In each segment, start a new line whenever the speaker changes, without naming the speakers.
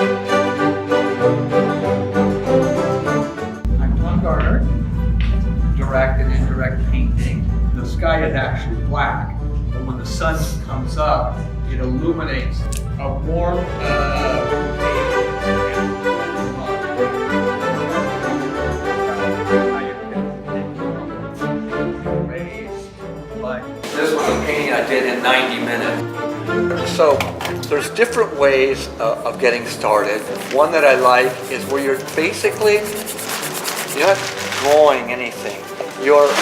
I'm Garner, direct and indirect painting. The sky is actually black, but when the sun comes up, it illuminates a warm This was a painting I did in 90 minutes. So there's different ways of getting started. One that I like is where you're basically, you're not drawing anything. You're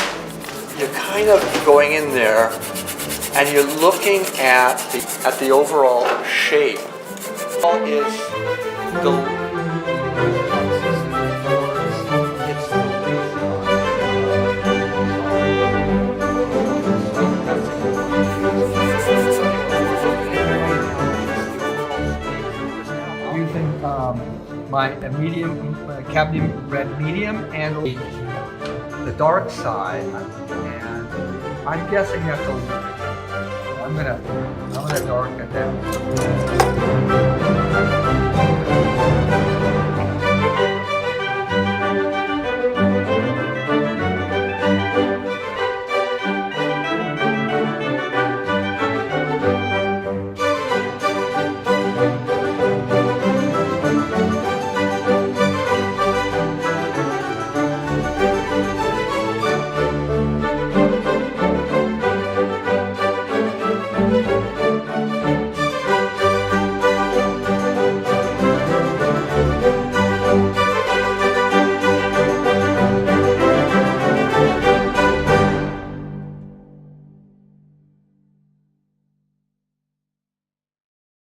kind of going in there and you're looking at the overall shape. Is the using my medium, cadmium red medium and the dark side, and I'm guessing that's a little bit. I'm gonna darken it down.